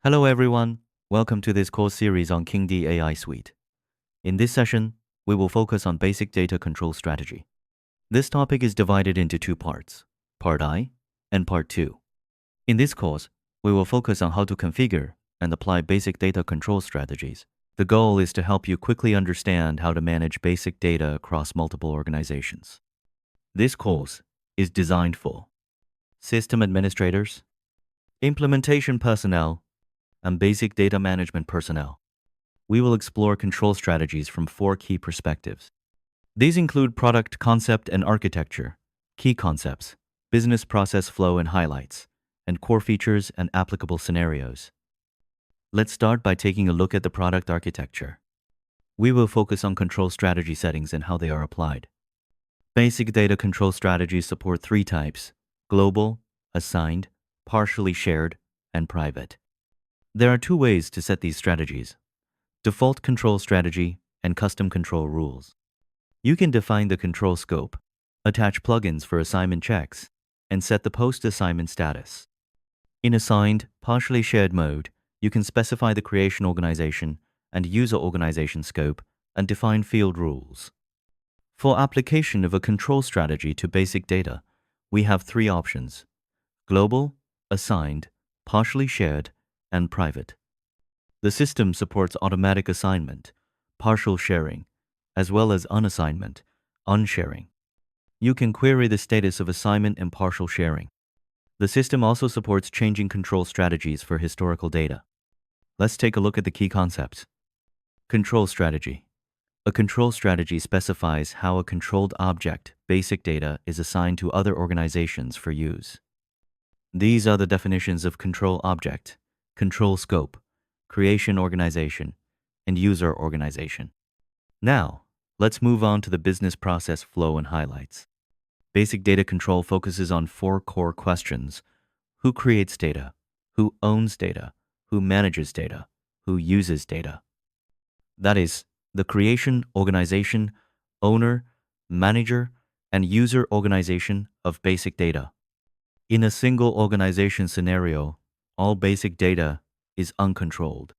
Hello everyone, welcome to this course series on Kingdee AI Suite. In this session, we will focus on basic data control strategy. This topic is divided into two parts, Part I and Part 2. In this course, we will focus on how to configure and apply basic data control strategies. The goal is to help you quickly understand how to manage basic data across multiple organizations. This course is designed for system administrators, implementation personnel, and basic data management personnel. We will explore control strategies from 4 key perspectives. These include product concept and architecture, key concepts, business process flow and highlights, and core features and applicable scenarios. Let's start by taking a look at the product architecture. We will focus on control strategy settings and how they are applied. Basic data control strategies support 3 types: global, assigned, partially shared, and private. There are 2 ways to set these strategies: default control strategy and custom control rules. You can define the control scope, attach plugins for assignment checks, and set the post-assignment status. In assigned, partially shared mode, you can specify the creation organization and user organization scope and define field rules. For application of a control strategy to basic data, we have 3 options: global, assigned, partially shared, and private. The system supports automatic assignment, partial sharing, as well as unassignment, unsharing. You can query the status of assignment and partial sharing. The system also supports changing control strategies for historical data. Let's take a look at the key concepts. Control strategy. A control strategy specifies how a controlled object, basic data, is assigned to other organizations for use. These are the definitions of control object, control scope, creation organization, and user organization. Now, let's move on to the business process flow and highlights. Basic data control focuses on 4 core questions: who creates data, who owns data, who manages data, who uses data. That is, the creation, organization, owner, manager, and user organization of basic data. In a single organization scenario, all basic data is uncontrolled.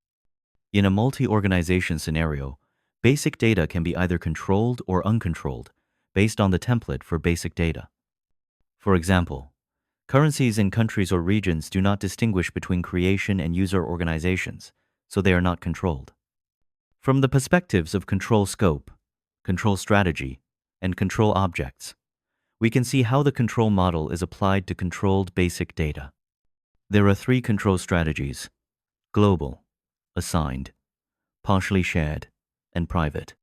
In a multi-organization scenario, basic data can be either controlled or uncontrolled based on the template for basic data. For example, currencies in countries or regions do not distinguish between creation and user organizations, so they are not controlled. From the perspectives of control scope, control strategy, and control objects, we can see how the control model is applied to controlled basic data. There are 3 control strategies: global, assigned, partially shared, and private.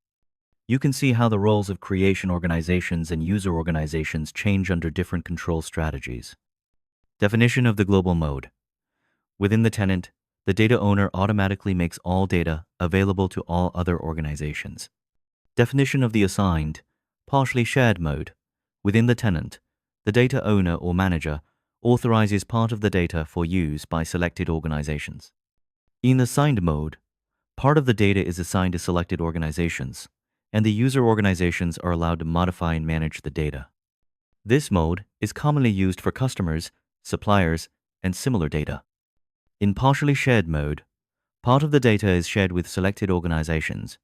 You can see how the roles of creation organizations and user organizations change under different control strategies. Definition of the global mode. Within the tenant, the data owner automatically makes all data available to all other organizations. Definition of the assigned, partially shared mode. Within the tenant, the data owner or manager authorizes part of the data for use by selected organizations. In assigned mode, part of the data is assigned to selected organizations, and the user organizations are allowed to modify and manage the data. This mode is commonly used for customers, suppliers, and similar data. In partially shared mode, part of the data is shared with selected organizations,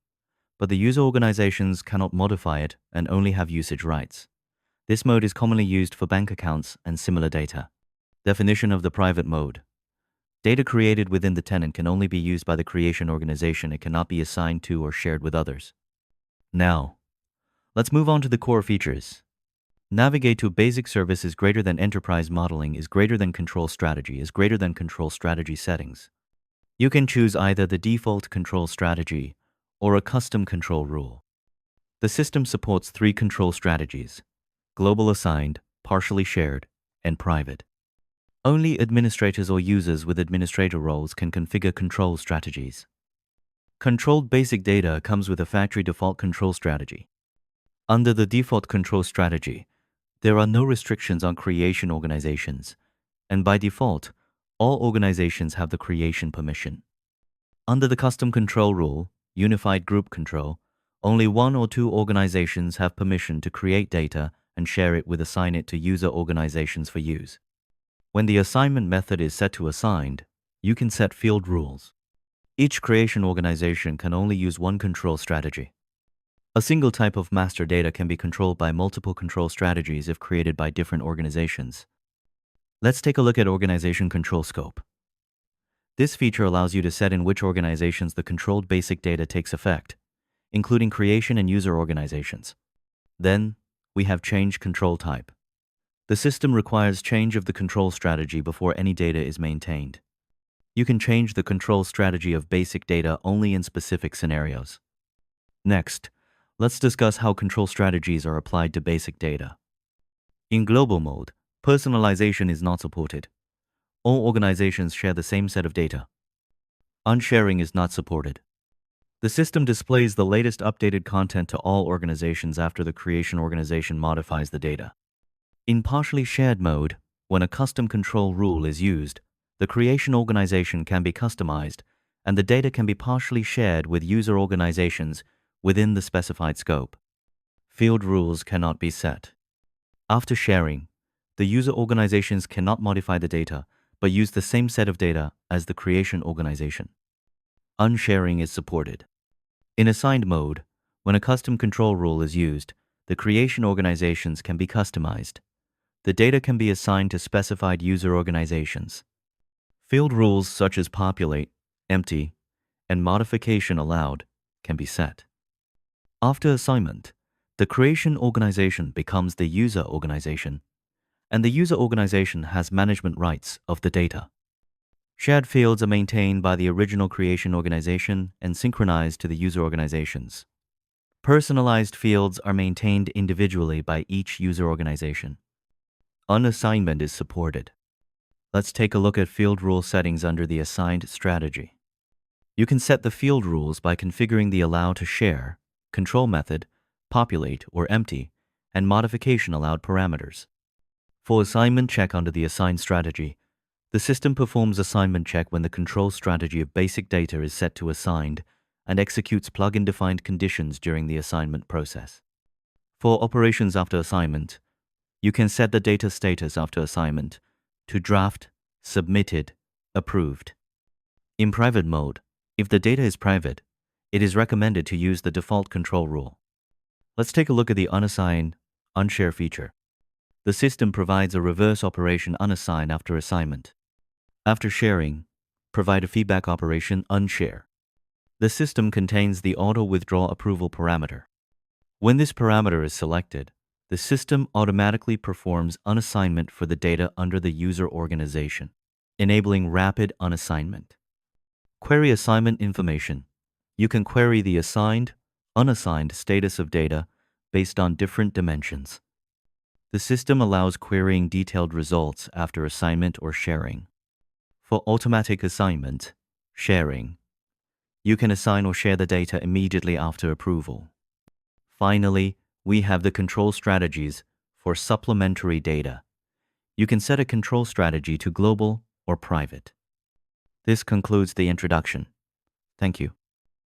but the user organizations cannot modify it and only have usage rights. This mode is commonly used for bank accounts and similar data. Definition of the private mode. Data created within the tenant can only be used by the creation organization. It cannot be assigned to or shared with others. Now, let's move on to the core features. Navigate to basic service is greater than enterprise modeling is greater than control strategy is greater than control strategy settings. You can choose either the default control strategy or a custom control rule. The system supports 3 control strategies: global, assigned, partially shared, and private. Only administrators or users with administrator roles can configure control strategies. Controlled basic data comes with a factory default control strategy. Under the default control strategy, there are no restrictions on creation organizations, and by default, all organizations have the creation permission. Under the custom control rule, unified group control, only 1 or 2 organizations have permission to create data and share it with assign it to user organizations for use. When the assignment method is set to assigned, You can set field rules. Each creation organization can only use one control strategy. A single type of master data can be controlled by multiple control strategies if created by different organizations. Let's take a look at organization control scope. This feature allows you to set in which organizations the controlled basic data takes effect, including creation and user organizations. Then, we have change control type. The system requires change of the control strategy before any data is maintained. You can change the control strategy of basic data only in specific scenarios. Next, let's discuss how control strategies are applied to basic data. In global mode, personalization is not supported. All organizations share the same set of data. Unsharing is not supported. The system displays the latest updated content to all organizations after the creation organization modifies the data. In partially shared mode, when a custom control rule is used, the creation organization can be customized, and the data can be partially shared with user organizations within the specified scope. Field rules cannot be set. After sharing, the user organizations cannot modify the data, but use the same set of data as the creation organization. Unsharing is supported. In assigned mode, when a custom control rule is used, the creation organizations can be customized. The data can be assigned to specified user organizations. Field rules such as populate, empty, and modification allowed can be set. After assignment, the creation organization becomes the user organization, and the user organization has management rights of the data. Shared fields are maintained by the original creation organization and synchronized to the user organizations. Personalized fields are maintained individually by each user organization. Unassignment is supported. Let's take a look at field rule settings under the assigned strategy. You can set the field rules by configuring the allow to share, control method, populate or empty, and modification allowed parameters. For assignment check under the assigned strategy, the system performs assignment check when the control strategy of basic data is set to assigned and executes plugin-defined conditions during the assignment process. For operations after assignment, you can set the data status after assignment to draft, submitted, approved. In private mode, if the data is private, it is recommended to use the default control rule. Let's take a look at the unassigned, unshare feature. The system provides a reverse operation unassign after assignment. After sharing, provide a feedback operation unshare. The system contains the auto-withdraw approval parameter. When this parameter is selected, the system automatically performs unassignment for the data under the user organization, enabling rapid unassignment. Query assignment information. You can query the assigned, unassigned status of data based on different dimensions. The system allows querying detailed results after assignment or sharing. For automatic assignment, sharing, you can assign or share the data immediately after approval. Finally, we have the control strategies for supplementary data. You can set a control strategy to global or private. This concludes the introduction. Thank you.